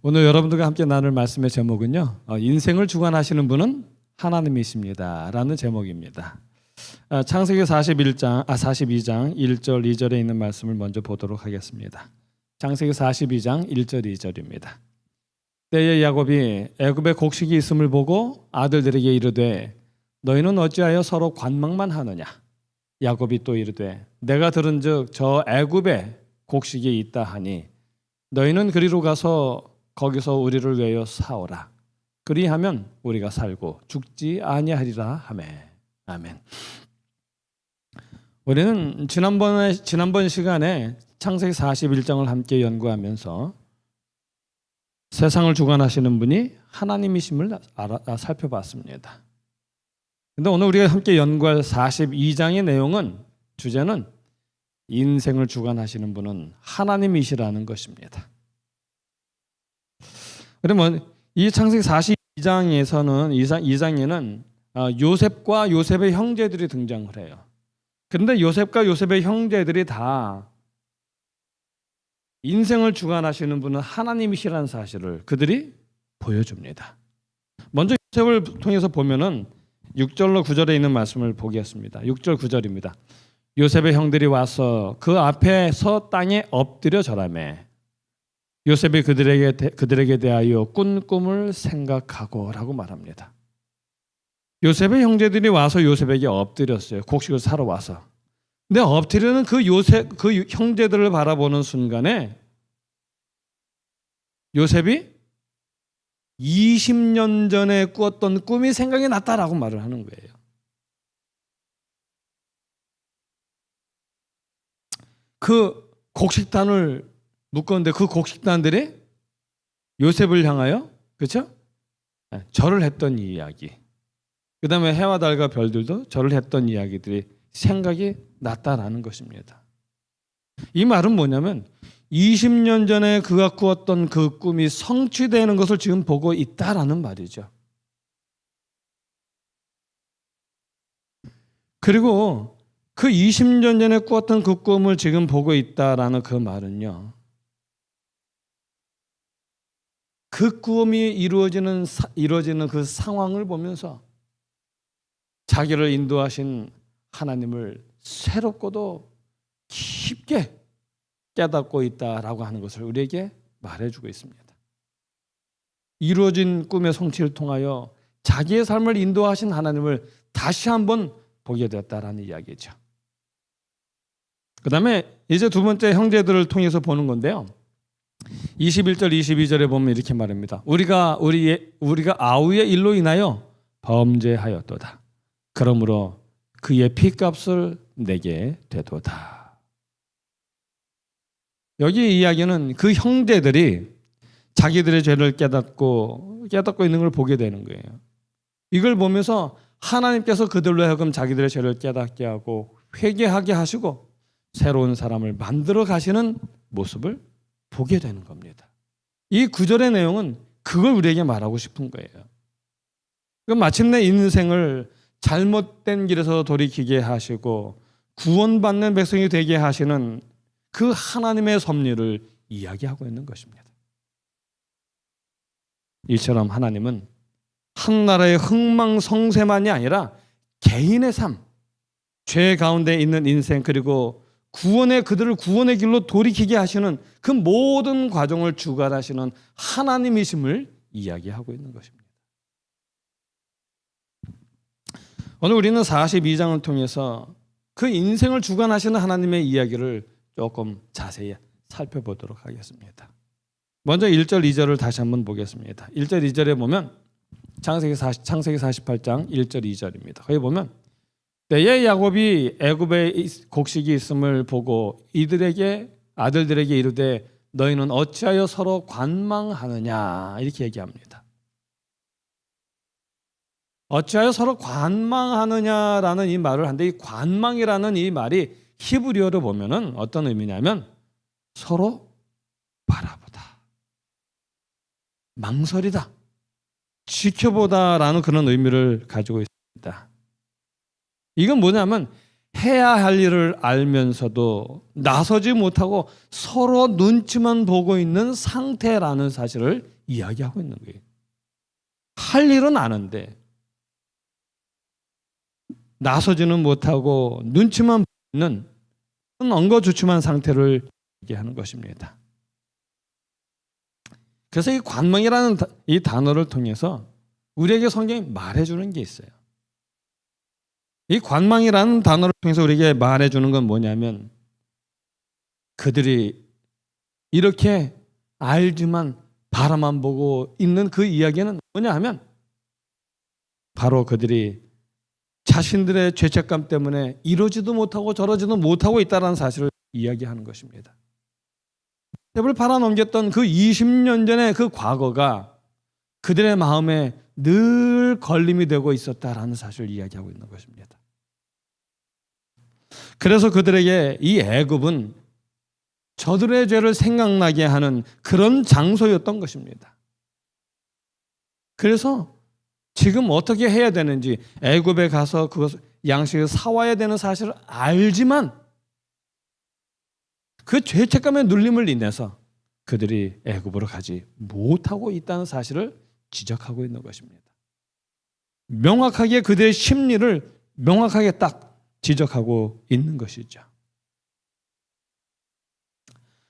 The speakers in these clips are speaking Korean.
오늘 여러분들과 함께 나눌 말씀의 제목은요, 인생을 주관하시는 분은 하나님이십니다 라는 제목입니다. 창세기 42장 1절 2절에 있는 말씀을 먼저 보도록 하겠습니다. 창세기 42장 1절 2절입니다. 때에 야곱이 애굽에 곡식이 있음을 보고 아들들에게 이르되 너희는 어찌하여 서로 관망만 하느냐. 야곱이 또 이르되 내가 들은즉 저 애굽에 곡식이 있다 하니 너희는 그리로 가서 거기서 우리를 위하여 사오라. 그리하면 우리가 살고 죽지 아니하리라 하매. 아멘. 우리는 지난번 시간에 창세기 41장을 함께 연구하면서 세상을 주관하시는 분이 하나님이심을 살펴봤습니다. 그런데 오늘 우리가 함께 연구할 42장의 내용은 주제는 인생을 주관하시는 분은 하나님이시라는 것입니다. 그러면 이 창세기 42장에는 요셉과 요셉의 형제들이 등장을 해요. 그런데 요셉과 요셉의 형제들이 다 인생을 주관하시는 분은 하나님이시라는 사실을 그들이 보여줍니다. 먼저 요셉을 통해서 보면은 6절로 9절에 있는 말씀을 보겠습니다. 6절 9절입니다. 요셉의 형들이 와서 그 앞에서 땅에 엎드려 절하매 요셉이 그들에게 대하여 꾼 꿈을 생각하고 라고 말합니다. 요셉의 형제들이 와서 요셉에게 엎드렸어요. 곡식을 사러 와서. 근데 엎드리는 그 형제들을 바라보는 순간에 요셉이 20년 전에 꾸었던 꿈이 생각이 났다라고 말을 하는 거예요. 그 곡식단을 묶었는데 그 곡식단들이 요셉을 향하여 그렇죠? 절을 했던 이야기. 그 다음에 해와 달과 별들도 절을 했던 이야기들이 생각이 났다라는 것입니다. 이 말은 뭐냐면 20년 전에 그가 꾸었던 그 꿈이 성취되는 것을 지금 보고 있다라는 말이죠. 그리고 그 20년 전에 꾸었던 그 꿈을 지금 보고 있다라는 그 말은요, 그 꿈이 이루어지는 그 상황을 보면서 자기를 인도하신 하나님을 새롭고도 깊게 깨닫고 있다라고 하는 것을 우리에게 말해주고 있습니다. 이루어진 꿈의 성취를 통하여 자기의 삶을 인도하신 하나님을 다시 한번 보게 되었다라는 이야기죠. 그 다음에 이제 두 번째 형제들을 통해서 보는 건데요. 21절 22절에 보면 이렇게 말합니다. 우리가 아우의 일로 인하여 범죄하였도다. 그러므로 그의 피값을 내게 되도다. 여기 이야기는 그 형제들이 자기들의 죄를 깨닫고 있는 걸 보게 되는 거예요. 이걸 보면서 하나님께서 그들로 하여금 자기들의 죄를 깨닫게 하고 회개하게 하시고 새로운 사람을 만들어 가시는 모습을 보게 되는 겁니다. 이 구절의 내용은 그걸 우리에게 말하고 싶은 거예요. 마침내 인생을 잘못된 길에서 돌이키게 하시고 구원받는 백성이 되게 하시는 그 하나님의 섭리를 이야기하고 있는 것입니다. 이처럼 하나님은 한 나라의 흥망성쇠만이 아니라 개인의 삶, 죄 가운데 있는 인생 그리고 그들을 구원의 길로 돌이키게 하시는 그 모든 과정을 주관하시는 하나님이심을 이야기하고 있는 것입니다. 오늘 우리는 42장을 통해서 그 인생을 주관하시는 하나님의 이야기를 조금 자세히 살펴보도록 하겠습니다. 먼저 1절 2절을 다시 한번 보겠습니다. 1절 2절에 보면 창세기 48장 1절 2절입니다. 거기 보면 때에 야곱이 애굽에 곡식이 있음을 보고 아들들에게 이르되 너희는 어찌하여 서로 관망하느냐 이렇게 얘기합니다. 어찌하여 서로 관망하느냐라는 이 말을 하는데 이 관망이라는 이 말이 히브리어로 보면은 어떤 의미냐면 서로 바라보다, 망설이다, 지켜보다라는 그런 의미를 가지고 있습니다. 이건 뭐냐면 해야 할 일을 알면서도 나서지 못하고 서로 눈치만 보고 있는 상태라는 사실을 이야기하고 있는 거예요. 할 일은 아는데 나서지는 못하고 눈치만 보는 엉거주춤한 상태를 얘기하는 것입니다. 그래서 이 관망이라는 이 단어를 통해서 우리에게 성경이 말해주는 게 있어요. 이 관망이라는 단어를 통해서 우리에게 말해주는 건 뭐냐면, 그들이 이렇게 알지만 바라만 보고 있는 그 이야기는 뭐냐 하면, 바로 그들이 자신들의 죄책감 때문에 이러지도 못하고 저러지도 못하고 있다는 사실을 이야기하는 것입니다. 을 팔아넘겼던 그 20년 전의 그 과거가 그들의 마음에 늘 걸림이 되고 있었다라는 사실을 이야기하고 있는 것입니다. 그래서 그들에게 이 애굽은 저들의 죄를 생각나게 하는 그런 장소였던 것입니다. 그래서 지금 어떻게 해야 되는지, 애굽에 가서 그것 양식을 사와야 되는 사실을 알지만 그 죄책감의 눌림을 인해서 그들이 애굽으로 가지 못하고 있다는 사실을 지적하고 있는 것입니다. 명확하게 그들의 심리를 명확하게 딱 지적하고 있는 것이죠.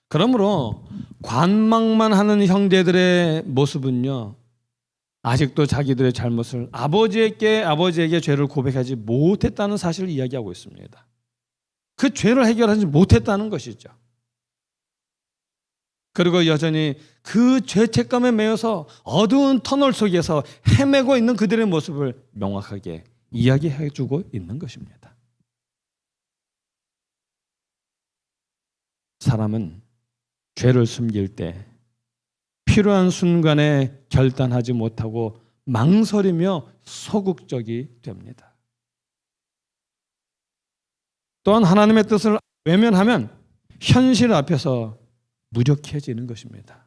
그러므로 관망만 하는 형제들의 모습은요, 아직도 자기들의 잘못을 아버지에게 죄를 고백하지 못했다는 사실을 이야기하고 있습니다. 그 죄를 해결하지 못했다는 것이죠. 그리고 여전히 그 죄책감에 매여서 어두운 터널 속에서 헤매고 있는 그들의 모습을 명확하게 이야기해 주고 있는 것입니다. 사람은 죄를 숨길 때 필요한 순간에 결단하지 못하고 망설이며 소극적이 됩니다. 또한 하나님의 뜻을 외면하면 현실 앞에서 무력해지는 것입니다.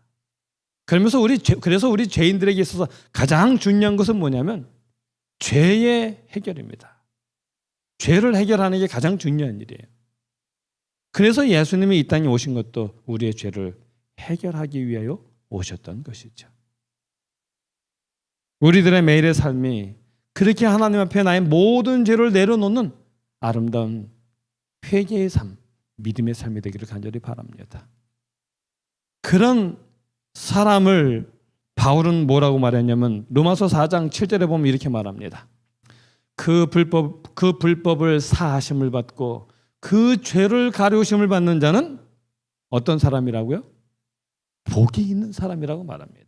그래서 우리 죄인들에게 있어서 가장 중요한 것은 뭐냐면 죄의 해결입니다. 죄를 해결하는 게 가장 중요한 일이에요. 그래서 예수님이 이 땅에 오신 것도 우리의 죄를 해결하기 위하여 오셨던 것이죠. 우리들의 매일의 삶이 그렇게 하나님 앞에 나의 모든 죄를 내려놓는 아름다운 회개의 삶, 믿음의 삶이 되기를 간절히 바랍니다. 그런 사람을 바울은 뭐라고 말했냐면, 로마서 4장 7절에 보면 이렇게 말합니다. 그 불법을 사하심을 받고 그 죄를 가려우심을 받는 자는 어떤 사람이라고요? 복이 있는 사람이라고 말합니다.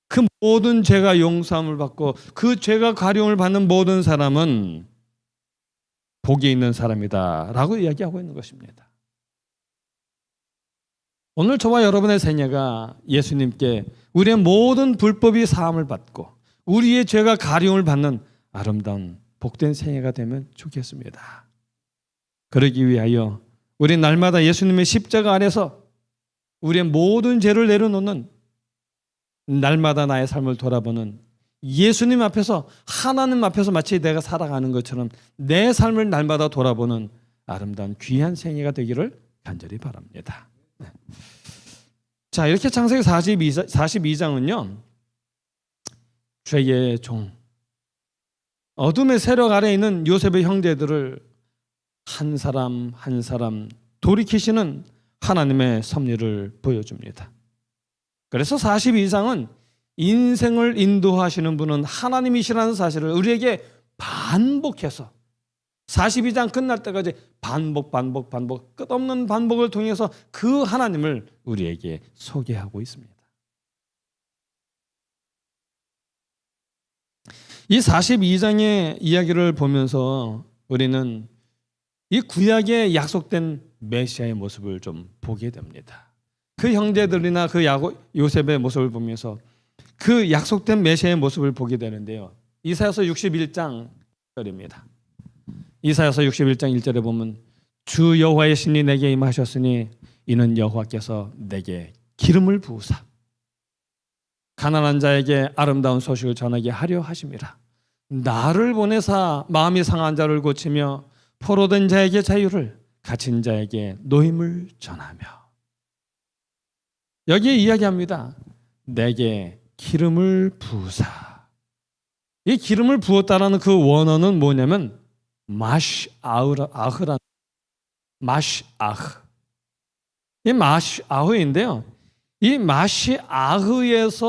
그 모든 죄가 용서함을 받고 그 죄가 가려움을 받는 모든 사람은 복이 있는 사람이다 라고 이야기하고 있는 것입니다. 오늘 저와 여러분의 생애가 예수님께 우리의 모든 불법이 사함을 받고 우리의 죄가 가려움을 받는 아름다운 복된 생애가 되면 좋겠습니다. 그러기 위하여 우리 날마다 예수님의 십자가 안에서 우리의 모든 죄를 내려놓는, 날마다 나의 삶을 돌아보는, 예수님 앞에서, 하나님 앞에서 마치 내가 살아가는 것처럼 내 삶을 날마다 돌아보는 아름다운 귀한 생애가 되기를 간절히 바랍니다. 네. 자, 이렇게 창세기 42장은요 죄의 종, 어둠의 세력 아래에 있는 요셉의 형제들을 한 사람 한 사람 돌이키시는 하나님의 섭리를 보여줍니다. 그래서 42장은 인생을 인도하시는 분은 하나님이시라는 사실을 우리에게 반복해서 42장 끝날 때까지 반복 끝없는 반복을 통해서 그 하나님을 우리에게 소개하고 있습니다. 이 42장의 이야기를 보면서 우리는 이 구약에 약속된 메시아의 모습을 좀 보게 됩니다. 그 형제들이나 그 요셉의 모습을 보면서 그 약속된 메시아의 모습을 보게 되는데요. 이사야서 61장 1절입니다. 이사야서 61장 1절에 보면 주 여호와의 신이 내게 임하셨으니 이는 여호와께서 내게 기름을 부으사 가난한 자에게 아름다운 소식을 전하게 하려 하심이라. 나를 보내사 마음이 상한 자를 고치며 포로된 자에게 자유를, 갇힌 자에게 노임을 전하며. 여기에 이야기합니다. 내게 기름을 부으사. 이 기름을 부었다라는 그 원어는 뭐냐면 마시아흐라는 마시아흐. 이 마시아흐인데요. 이 마시아흐에서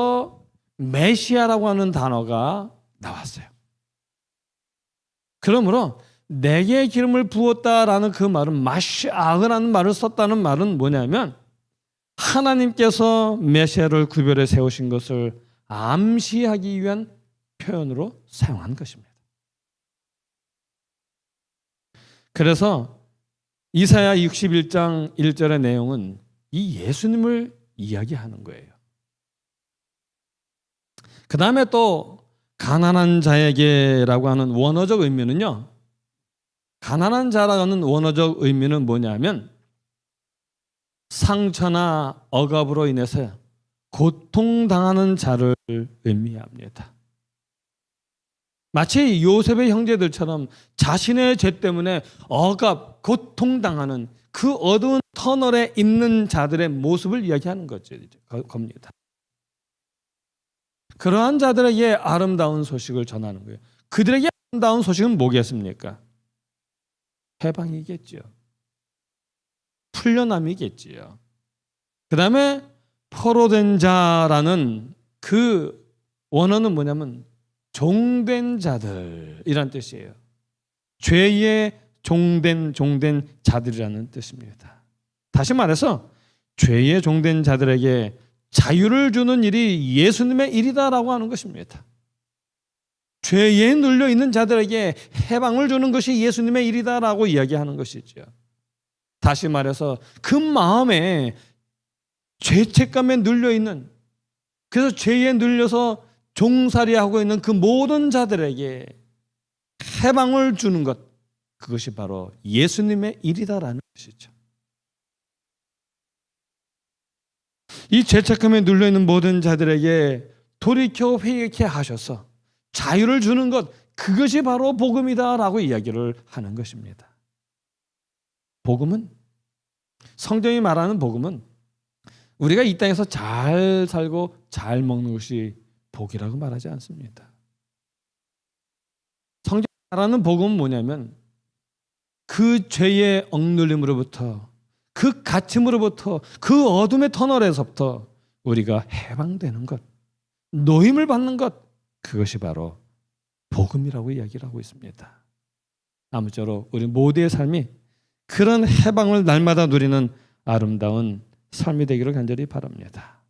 메시아라고 하는 단어가 나왔어요. 그러므로 내게 기름을 부었다라는 그 말은 마시아흐라는 말을 썼다는 말은 뭐냐면 하나님께서 메시아를 구별해 세우신 것을 암시하기 위한 표현으로 사용한 것입니다. 그래서 이사야 61장 1절의 내용은 이 예수님을 이야기하는 거예요. 그 다음에 또 가난한 자에게라고 하는 원어적 의미는요, 가난한 자라는 원어적 의미는 뭐냐면 상처나 억압으로 인해서 고통당하는 자를 의미합니다. 마치 요셉의 형제들처럼 자신의 죄 때문에 억압, 고통당하는 그 어두운 터널에 있는 자들의 모습을 이야기하는 겁니다. 그러한 자들에게 아름다운 소식을 전하는 거예요. 그들에게 아름다운 소식은 뭐겠습니까? 해방이겠죠. 풀려남이겠지요. 그 다음에 포로된 자라는 그 원어는 뭐냐면 종된 자들이란 뜻이에요. 죄의 종된 자들이라는 뜻입니다. 다시 말해서 죄의 종된 자들에게 자유를 주는 일이 예수님의 일이다라고 하는 것입니다. 죄에 눌려 있는 자들에게 해방을 주는 것이 예수님의 일이다라고 이야기하는 것이죠. 다시 말해서 그 마음에 죄책감에 눌려 있는, 그래서 죄에 눌려서 종살이하고 있는 그 모든 자들에게 해방을 주는 것, 그것이 바로 예수님의 일이다라는 것이죠. 이 죄책감에 눌려 있는 모든 자들에게 돌이켜 회개케 하셔서 자유를 주는 것, 그것이 바로 복음이다라고 이야기를 하는 것입니다. 복음은, 성경이 말하는 복음은 우리가 이 땅에서 잘 살고 잘 먹는 것이 복이라고 말하지 않습니다. 성경이 말하는 복음은 뭐냐면 그 죄의 억눌림으로부터, 그 갇힘으로부터, 그 어둠의 터널에서부터 우리가 해방되는 것, 노임을 받는 것, 그것이 바로 복음이라고 이야기를 하고 있습니다. 아무쪼록 우리 모두의 삶이 그런 해방을 날마다 누리는 아름다운 삶이 되기를 간절히 바랍니다.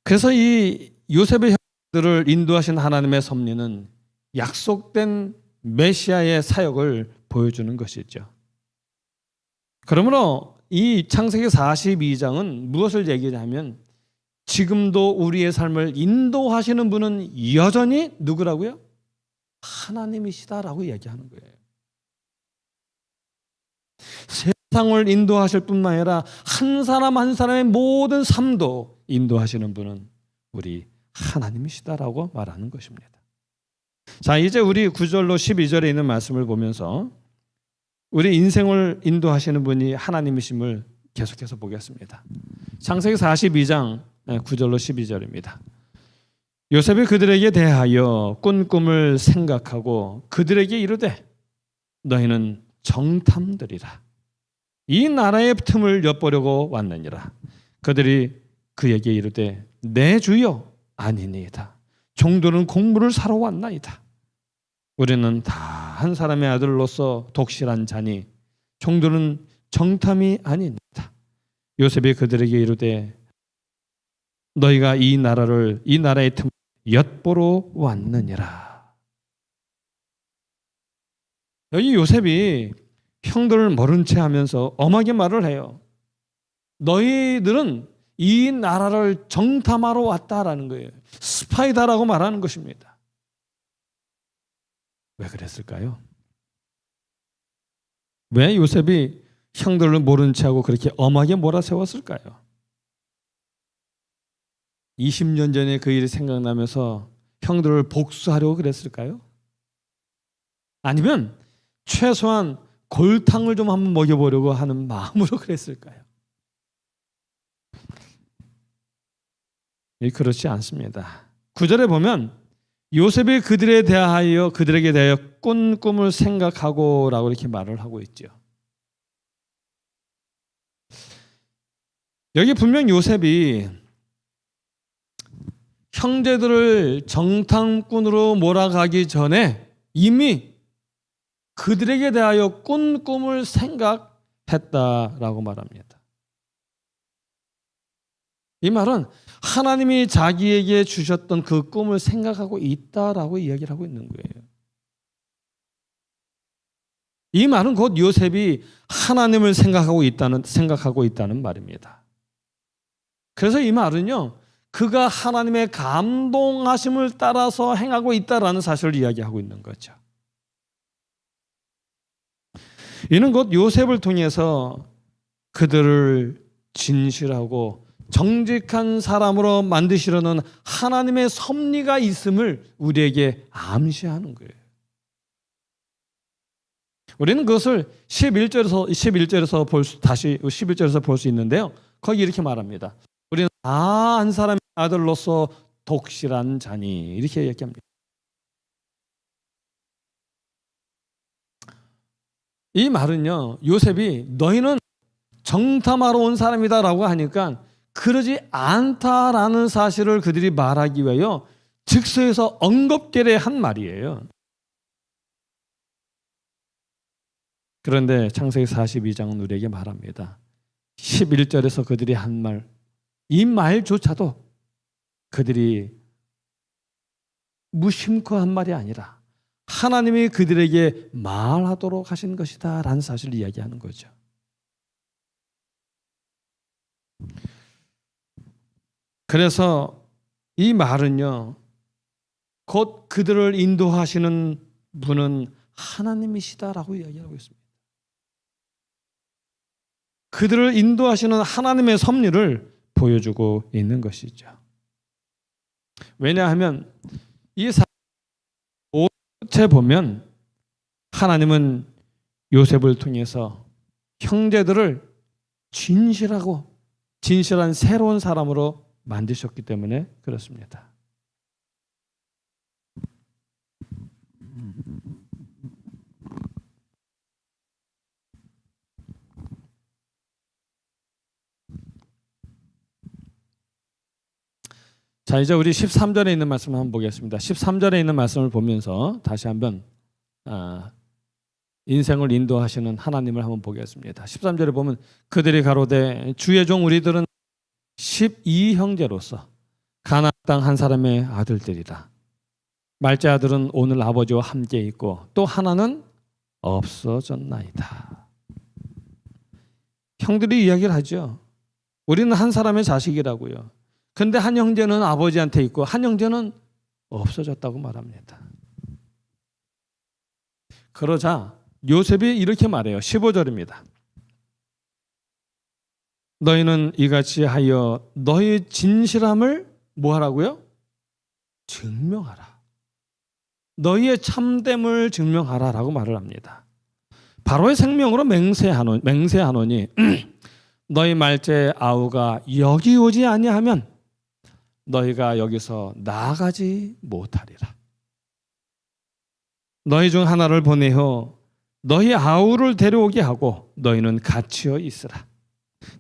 그래서 이 요셉의 형들을 인도하신 하나님의 섭리는 약속된 메시아의 사역을 보여주는 것이죠. 그러므로 이 창세기 42장은 무엇을 얘기하냐면 지금도 우리의 삶을 인도하시는 분은 여전히 누구라고요? 하나님이시다라고 얘기하는 거예요. 세상을 인도하실 뿐만 아니라 한 사람 한 사람의 모든 삶도 인도하시는 분은 우리 하나님이시다라고 말하는 것입니다. 자, 이제 우리 9절로 12절에 있는 말씀을 보면서 우리 인생을 인도하시는 분이 하나님이심을 계속해서 보겠습니다. 창세기 42장 9절로 12절입니다. 요셉이 그들에게 대하여 꾼 꿈을 생각하고 그들에게 이르되 너희는 정탐들이라. 이 나라의 틈을 엿보려고 왔느니라. 그들이 그에게 이르되 내 주여 아니니이다. 종들은 곡물을 사러 왔나이다. 우리는 다 한 사람의 아들로서 독실한 자니 종들은 정탐이 아니니이다. 요셉이 그들에게 이르되 너희가 이 나라의 틈을 엿보러 왔느니라. 여기 요셉이 형들을 모른 채 하면서 엄하게 말을 해요. 너희들은 이 나라를 정탐하러 왔다라는 거예요. 스파이다라고 말하는 것입니다. 왜 그랬을까요? 왜 요셉이 형들을 모른 채 하고 그렇게 엄하게 몰아세웠을까요? 20년 전에 그 일이 생각나면서 형들을 복수하려고 그랬을까요? 아니면 최소한 골탕을 좀 한번 먹여보려고 하는 마음으로 그랬을까요? 그렇지 않습니다. 9절에 보면 요셉이 그들에게 대하여 꾼 꿈을 생각하고 라고 이렇게 말을 하고 있죠. 여기 분명 요셉이 형제들을 정탐꾼으로 몰아가기 전에 이미 그들에게 대하여 꾼 꿈을 생각했다라고 말합니다. 이 말은 하나님이 자기에게 주셨던 그 꿈을 생각하고 있다라고 이야기를 하고 있는 거예요. 이 말은 곧 요셉이 하나님을 생각하고 있다는 말입니다. 그래서 이 말은요, 그가 하나님의 감동하심을 따라서 행하고 있다라는 사실을 이야기하고 있는 거죠. 이는 곧 요셉을 통해서 그들을 진실하고 정직한 사람으로 만드시려는 하나님의 섭리가 있음을 우리에게 암시하는 거예요. 우리는 그것을 11절에서 볼 수 있는데요. 거기 이렇게 말합니다. 우리는 다 한 사람의 아들로서 독실한 자니, 이렇게 얘기합니다. 이 말은요, 요셉이 너희는 정탐하러 온 사람이다라고 하니까 그러지 않다라는 사실을 그들이 말하기 위하여 즉서에서 언급계례 한 말이에요. 그런데 창세기 42장은 우리에게 말합니다. 11절에서 그들이 한 말, 이 말조차도 그들이 무심코 한 말이 아니라 하나님이 그들에게 말하도록 하신 것이다 라는 사실을 이야기하는 거죠. 그래서 이 말은요, 곧 그들을 인도하시는 분은 하나님이시다라고 이야기하고 있습니다. 그들을 인도하시는 하나님의 섭리를 보여주고 있는 것이죠. 왜냐하면 이 끝에 보면 하나님은 요셉을 통해서 형제들을 진실한 새로운 사람으로 만드셨기 때문에 그렇습니다. 자, 이제 우리 13절에 있는 말씀을 한번 보겠습니다. 13절에 있는 말씀을 보면서 다시 한번 인생을 인도하시는 하나님을 한번 보겠습니다. 13절에 보면 그들이 가로되 주의 종 우리들은 12형제로서 가나안 땅 한 사람의 아들들이라. 말째 아들은 오늘 아버지와 함께 있고 또 하나는 없어졌나이다. 형들이 이야기를 하죠. 우리는 한 사람의 자식이라고요. 근데 한 형제는 아버지한테 있고 한 형제는 없어졌다고 말합니다. 그러자 요셉이 이렇게 말해요. 15절입니다. 너희는 이같이 하여 너희 진실함을 뭐 하라고요? 증명하라. 너희의 참됨을 증명하라 라고 말을 합니다. 바로의 생명으로 맹세하노니 너희 말째 아우가 여기 오지 아니하면 너희가 여기서 나아가지 못하리라. 너희 중 하나를 보내어 너희 아우를 데려오게 하고 너희는 갇혀 있으라.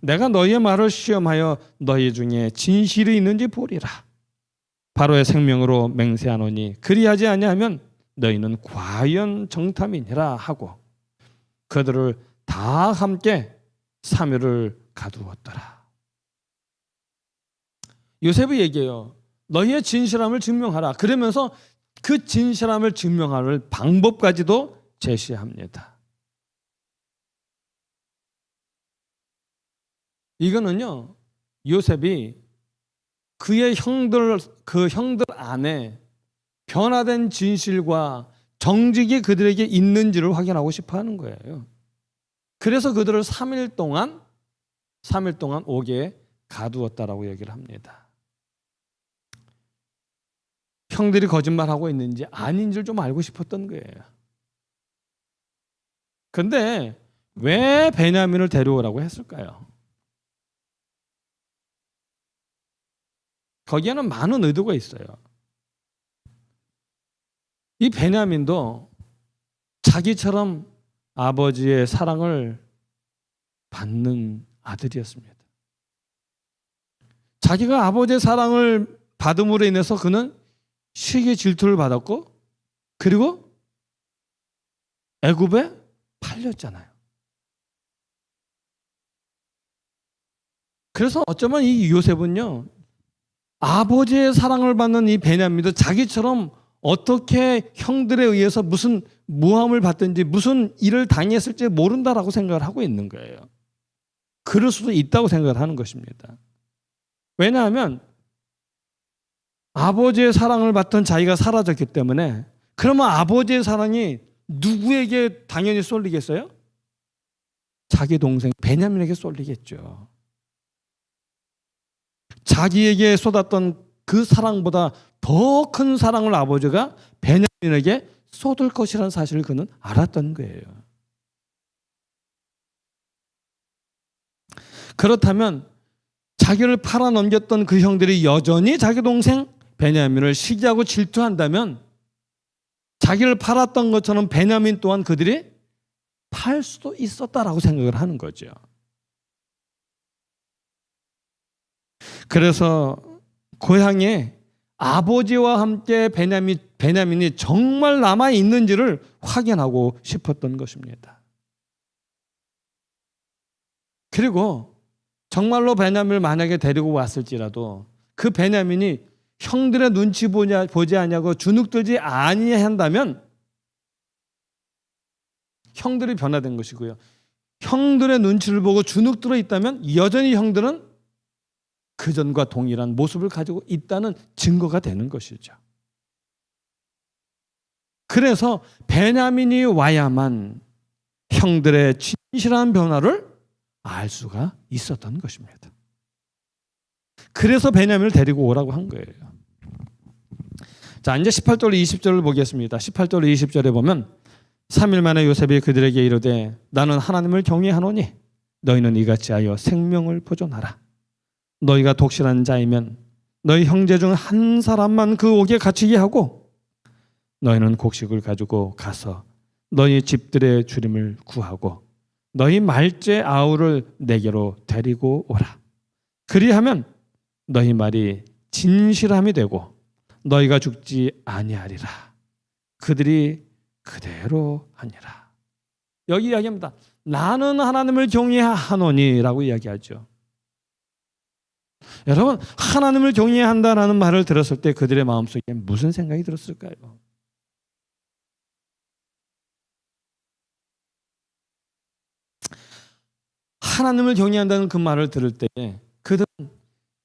내가 너희의 말을 시험하여 너희 중에 진실이 있는지 보리라. 바로의 생명으로 맹세하노니 그리하지 아니하면 너희는 과연 정탐이니라 하고 그들을 다 함께 사묘를 가두었더라. 요셉이 얘기해요. 너희의 진실함을 증명하라. 그러면서 그 진실함을 증명할 방법까지도 제시합니다. 이거는요, 요셉이 그의 그 형들 안에 변화된 진실과 정직이 그들에게 있는지를 확인하고 싶어 하는 거예요. 그래서 그들을 3일 동안 옥에 가두었다라고 얘기를 합니다. 형들이 거짓말하고 있는지 아닌 줄 좀 알고 싶었던 거예요. 근데 왜 베냐민을 데려오라고 했을까요? 거기에는 많은 의도가 있어요. 이 베냐민도 자기처럼 아버지의 사랑을 받는 아들이었습니다. 자기가 아버지의 사랑을 받음으로 인해서 그는 시기 질투를 받았고, 그리고 애굽에 팔렸잖아요. 그래서 어쩌면 이 요셉은요, 아버지의 사랑을 받는 이 베냐민도 자기처럼 어떻게 형들에 의해서 무슨 모함을 받든지 무슨 일을 당했을지 모른다라고 생각을 하고 있는 거예요. 그럴 수도 있다고 생각을 하는 것입니다. 왜냐하면 아버지의 사랑을 받던 자기가 사라졌기 때문에, 그러면 아버지의 사랑이 누구에게 당연히 쏠리겠어요? 자기 동생 베냐민에게 쏠리겠죠. 자기에게 쏟았던 그 사랑보다 더 큰 사랑을 아버지가 베냐민에게 쏟을 것이라는 사실을 그는 알았던 거예요. 그렇다면 자기를 팔아넘겼던 그 형들이 여전히 자기 동생 베냐민을 시기하고 질투한다면, 자기를 팔았던 것처럼 베냐민 또한 그들이 팔 수도 있었다라고 생각을 하는 거죠. 그래서 고향에 아버지와 함께 베냐민이 정말 남아 있는지를 확인하고 싶었던 것입니다. 그리고 정말로 베냐민을 만약에 데리고 왔을지라도 그 베냐민이 형들의 눈치 보지 아니하고 주눅들지 아니한다면 형들이 변화된 것이고요. 형들의 눈치를 보고 주눅들어 있다면 여전히 형들은 그전과 동일한 모습을 가지고 있다는 증거가 되는 것이죠. 그래서 베냐민이 와야만 형들의 진실한 변화를 알 수가 있었던 것입니다. 그래서 베냐민을 데리고 오라고 한 거예요. 자, 이제 18절 20절을 보겠습니다. 18절 20절에 보면 3일 만에 요셉이 그들에게 이르되 나는 하나님을 경외하노니 너희는 이같이 하여 생명을 보존하라. 너희가 독실한 자이면 너희 형제 중 한 사람만 그 옥에 갇히게 하고 너희는 곡식을 가지고 가서 너희 집들의 주림을 구하고 너희 말째 아우를 내게로 데리고 오라. 그리하면 너희 말이 진실함이 되고 너희가 죽지 아니하리라. 그들이 그대로 하니라. 여기 이야기합니다. 나는 하나님을 경외하노니라고 이야기하죠. 여러분, 하나님을 경외한다라는 말을 들었을 때 그들의 마음속에 무슨 생각이 들었을까요? 하나님을 경외한다는 그 말을 들을 때 그들은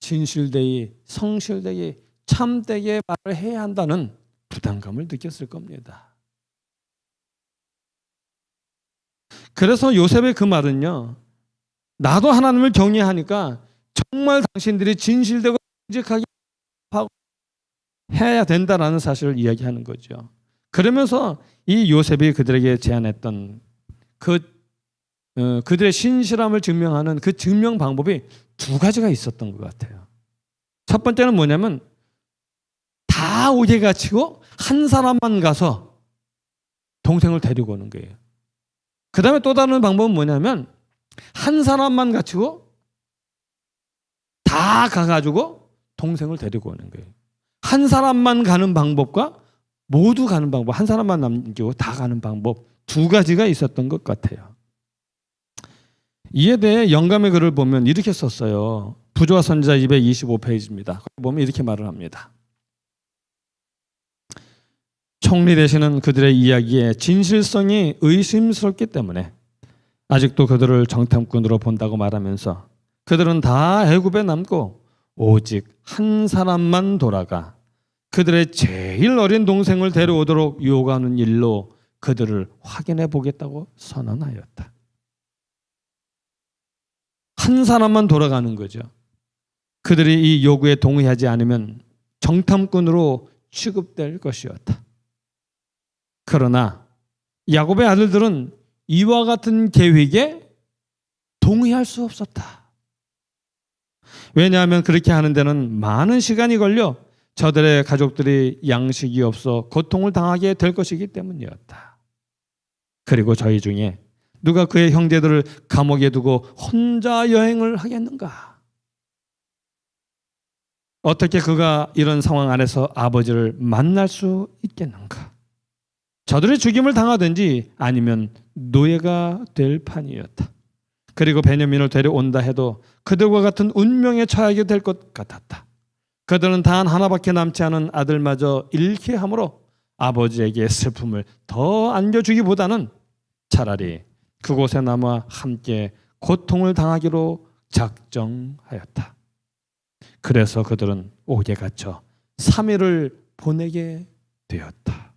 진실되이 성실되이 참되게 말을 해야 한다는 부담감을 느꼈을 겁니다. 그래서 요셉의 그 말은요, 나도 하나님을 경외하니까 정말 당신들이 진실되고 정직하게 해야 된다라는 사실을 이야기하는 거죠. 그러면서 이 요셉이 그들에게 제안했던 그들의 신실함을 증명하는 그 증명 방법이 두 가지가 있었던 것 같아요. 첫 번째는 뭐냐면 다 옥에 갇히고 한 사람만 가서 동생을 데리고 오는 거예요. 그 다음에 또 다른 방법은 뭐냐면 한 사람만 갇히고 다 가가지고 동생을 데리고 오는 거예요. 한 사람만 가는 방법과 모두 가는 방법, 한 사람만 남기고 다 가는 방법, 두 가지가 있었던 것 같아요. 이에 대해 영감의 글을 보면 이렇게 썼어요. 부조와 선지자 225페이지입니다. 보면 이렇게 말을 합니다. 총리되시는 그들의 이야기의 진실성이 의심스럽기 때문에 아직도 그들을 정탐꾼으로 본다고 말하면서 그들은 다 애굽에 남고 오직 한 사람만 돌아가 그들의 제일 어린 동생을 데려오도록 요구하는 일로 그들을 확인해 보겠다고 선언하였다. 한 사람만 돌아가는 거죠. 그들이 이 요구에 동의하지 않으면 정탐꾼으로 취급될 것이었다. 그러나 야곱의 아들들은 이와 같은 계획에 동의할 수 없었다. 왜냐하면 그렇게 하는 데는 많은 시간이 걸려 저들의 가족들이 양식이 없어 고통을 당하게 될 것이기 때문이었다. 그리고 저희 중에 누가 그의 형제들을 감옥에 두고 혼자 여행을 하겠는가? 어떻게 그가 이런 상황 안에서 아버지를 만날 수 있겠는가? 저들의 죽임을 당하든지 아니면 노예가 될 판이었다. 그리고 베냐민을 데려온다 해도 그들과 같은 운명에 처하게 될 것 같았다. 그들은 단 하나밖에 남지 않은 아들마저 잃게 함으로 아버지에게 슬픔을 더 안겨주기보다는 차라리 그곳에 남아 함께 고통을 당하기로 작정하였다. 그래서 그들은 옥에 갇혀 3일을 보내게 되었다.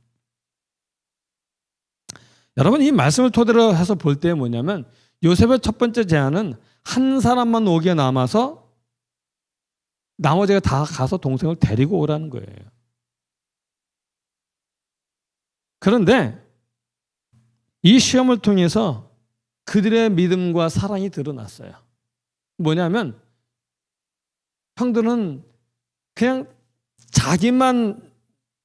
여러분, 이 말씀을 토대로 해서 볼 때 뭐냐면 요셉의 첫 번째 제안은 한 사람만 옥에 남아서 나머지가 다 가서 동생을 데리고 오라는 거예요. 그런데 이 시험을 통해서 그들의 믿음과 사랑이 드러났어요. 뭐냐면 형들은 그냥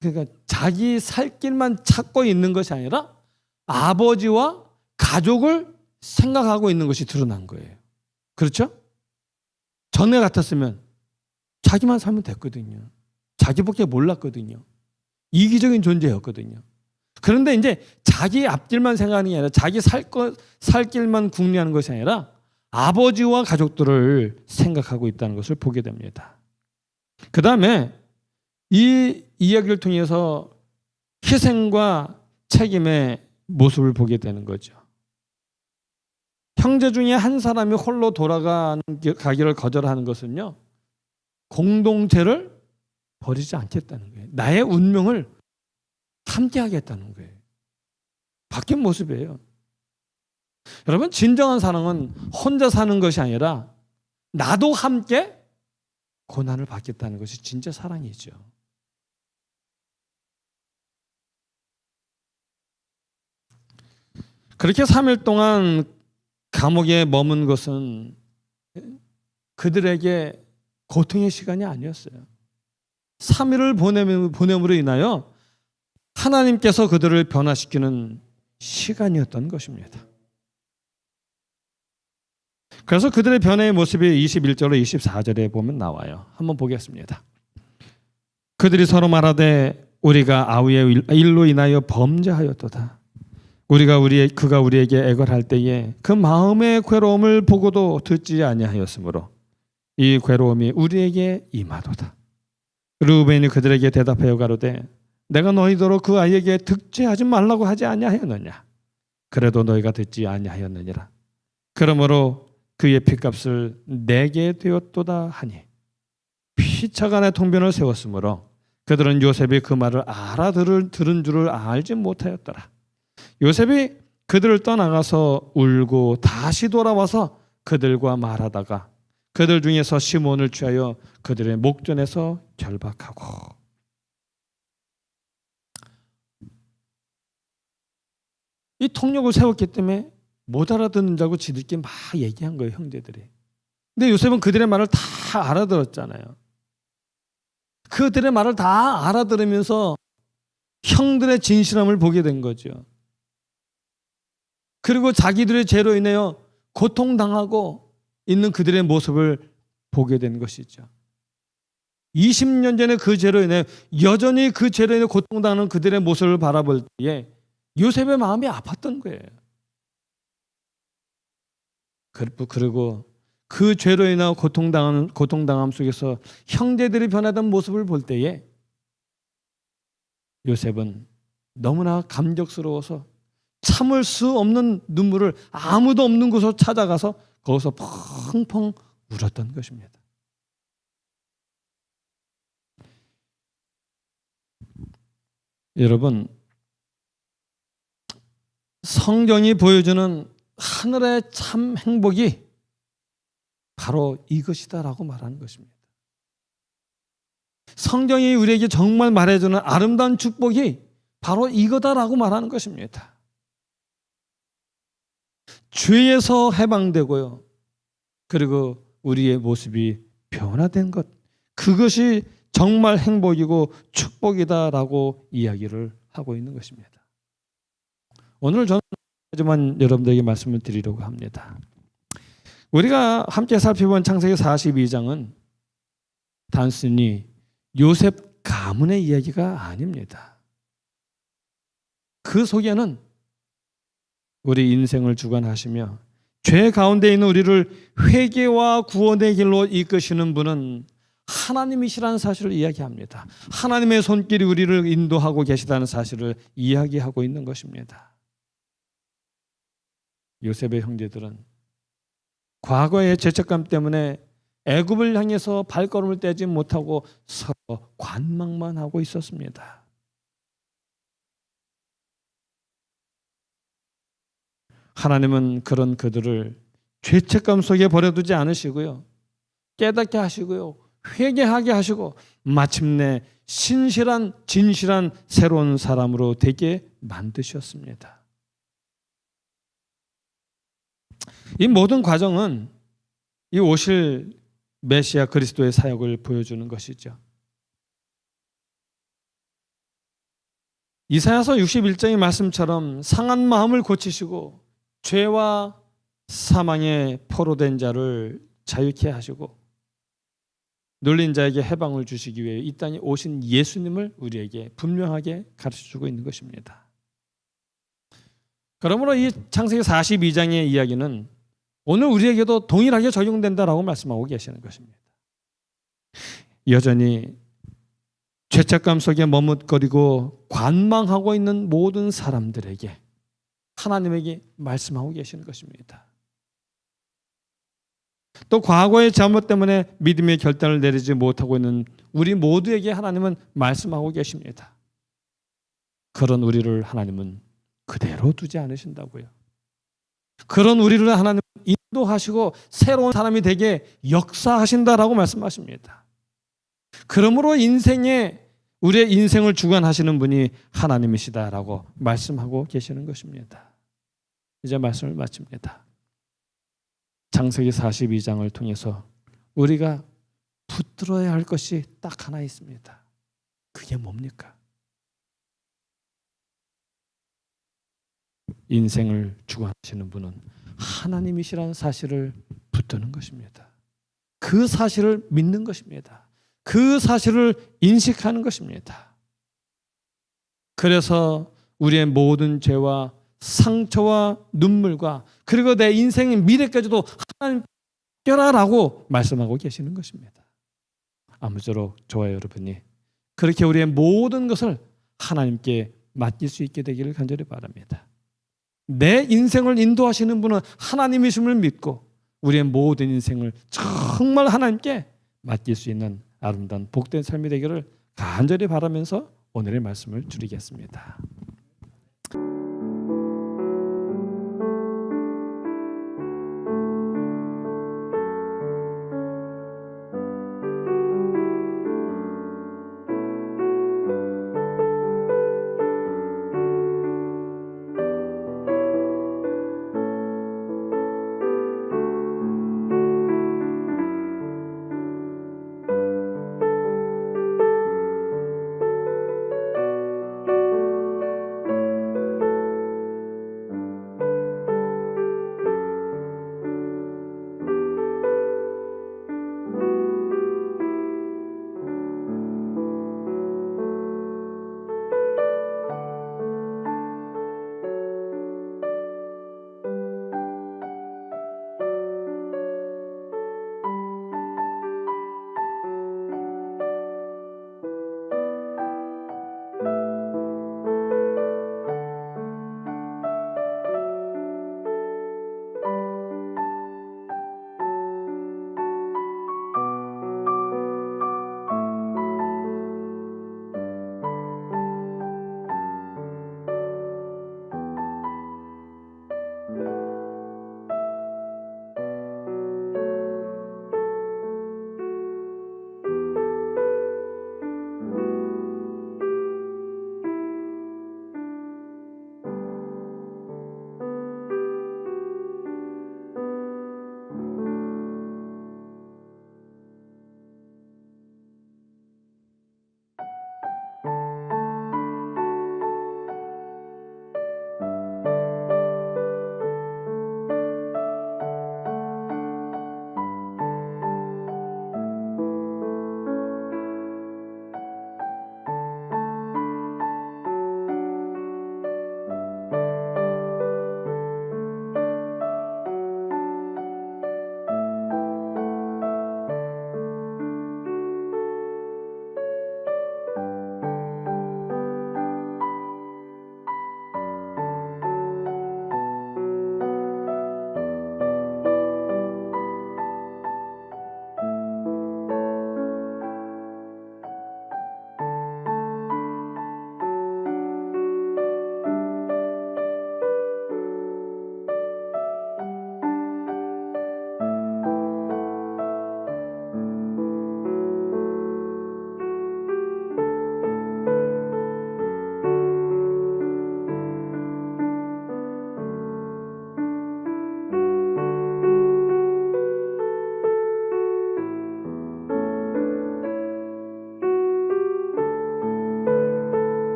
그러니까 자기 살 길만 찾고 있는 것이 아니라 아버지와 가족을 생각하고 있는 것이 드러난 거예요. 그렇죠? 전에 같았으면 자기만 살면 됐거든요. 자기밖에 몰랐거든요. 이기적인 존재였거든요. 그런데 이제 자기 앞길만 생각하는 게 아니라 자기 살 길만 궁리하는 것이 아니라 아버지와 가족들을 생각하고 있다는 것을 보게 됩니다. 그 다음에 이 이야기를 통해서 희생과 책임의 모습을 보게 되는 거죠. 형제 중에 한 사람이 홀로 돌아가기를 거절하는 것은요, 공동체를 버리지 않겠다는 거예요. 나의 운명을 함께 하겠다는 거예요. 바뀐 모습이에요. 여러분, 진정한 사랑은 혼자 사는 것이 아니라 나도 함께 고난을 받겠다는 것이 진짜 사랑이죠. 그렇게 3일 동안 감옥에 머문 것은 그들에게 고통의 시간이 아니었어요. 3일을 보냄으로 인하여 하나님께서 그들을 변화시키는 시간이었던 것입니다. 그래서 그들의 변화의 모습이 21절로 24절에 보면 나와요. 한번 보겠습니다. 그들이 서로 말하되 우리가 아우의 일로 인하여 범죄하였도다. 그가 우리에게 애걸할 때에 그 마음의 괴로움을 보고도 듣지 아니하였으므로 이 괴로움이 우리에게 임하도다. 르우벤이 그들에게 대답하여 가로되 내가 너희더러 그 아이에게 득죄하지 말라고 하지 아니하였느냐? 그래도 너희가 듣지 아니하였느니라. 그러므로 그의 핏값을 내게 되었도다 하니 피차간의 통변을 세웠으므로 그들은 요셉이 그 말을 들은 줄을 알지 못하였더라. 요셉이 그들을 떠나가서 울고 다시 돌아와서 그들과 말하다가 그들 중에서 시몬을 취하여 그들의 목전에서 결박하고, 이 통역을 세웠기 때문에 못 알아듣는 줄 알고 지들끼리 막 얘기한 거예요, 형제들이. 근데 요셉은 그들의 말을 다 알아들었잖아요. 그들의 말을 다 알아들으면서 형들의 진실함을 보게 된 거죠. 그리고 자기들의 죄로 인하여 고통당하고 있는 그들의 모습을 보게 된 것이죠. 20년 전에 그 죄로 인해 여전히 그 죄로 인해 고통당하는 그들의 모습을 바라볼 때에 요셉의 마음이 아팠던 거예요. 그리고 그 죄로 인하여 고통당함 속에서 형제들이 변하던 모습을 볼 때에 요셉은 너무나 감격스러워서 참을 수 없는 눈물을 아무도 없는 곳으로 찾아가서 거기서 펑펑 울었던 것입니다. 여러분, 성경이 보여주는 하늘의 참 행복이 바로 이것이다라고 말하는 것입니다. 성경이 우리에게 정말 말해주는 아름다운 축복이 바로 이거다라고 말하는 것입니다. 죄에서 해방되고요. 그리고 우리의 모습이 변화된 것. 그것이 정말 행복이고 축복이다라고 이야기를 하고 있는 것입니다. 오늘 저는 하지만 여러분들에게 말씀을 드리려고 합니다. 우리가 함께 살펴본 창세기 42장은 단순히 요셉 가문의 이야기가 아닙니다. 그 속에는 우리 인생을 주관하시며 죄 가운데 있는 우리를 회개와 구원의 길로 이끄시는 분은 하나님이시라는 사실을 이야기합니다. 하나님의 손길이 우리를 인도하고 계시다는 사실을 이야기하고 있는 것입니다. 요셉의 형제들은 과거의 죄책감 때문에 애굽을 향해서 발걸음을 떼지 못하고 서로 관망만 하고 있었습니다. 하나님은 그런 그들을 죄책감 속에 버려두지 않으시고요. 깨닫게 하시고요. 회개하게 하시고 마침내 신실한 진실한 새로운 사람으로 되게 만드셨습니다. 이 모든 과정은 이 오실 메시아 그리스도의 사역을 보여주는 것이죠. 이사야서 61장의 말씀처럼 상한 마음을 고치시고 죄와 사망에 포로된 자를 자유케 하시고 눌린 자에게 해방을 주시기 위해 이 땅에 오신 예수님을 우리에게 분명하게 가르쳐주고 있는 것입니다. 그러므로 이 창세기 42장의 이야기는 오늘 우리에게도 동일하게 적용된다라고 말씀하고 계시는 것입니다. 여전히 죄책감 속에 머뭇거리고 관망하고 있는 모든 사람들에게 하나님에게 말씀하고 계시는 것입니다. 또 과거의 잘못 때문에 믿음의 결단을 내리지 못하고 있는 우리 모두에게 하나님은 말씀하고 계십니다. 그런 우리를 하나님은 그대로 두지 않으신다고요. 그런 우리를 하나님은 인도하시고 새로운 사람이 되게 역사하신다라고 말씀하십니다. 그러므로 우리의 인생을 주관하시는 분이 하나님이시다라고 말씀하고 계시는 것입니다. 이제 말씀을 마칩니다. 창세기 42장을 통해서 우리가 붙들어야 할 것이 딱 하나 있습니다. 그게 뭡니까? 인생을 주관하시는 분은 하나님이시라는 사실을 붙드는 것입니다. 그 사실을 믿는 것입니다. 그 사실을 인식하는 것입니다. 그래서 우리의 모든 죄와 상처와 눈물과 그리고 내 인생의 미래까지도 하나님 껴라라고 말씀하고 계시는 것입니다. 아무쪼록 저와 여러분이 그렇게 우리의 모든 것을 하나님께 맡길 수 있게 되기를 간절히 바랍니다. 내 인생을 인도하시는 분은 하나님이심을 믿고 우리의 모든 인생을 정말 하나님께 맡길 수 있는 아름다운 복된 삶이 되기를 간절히 바라면서 오늘의 말씀을 줄이겠습니다.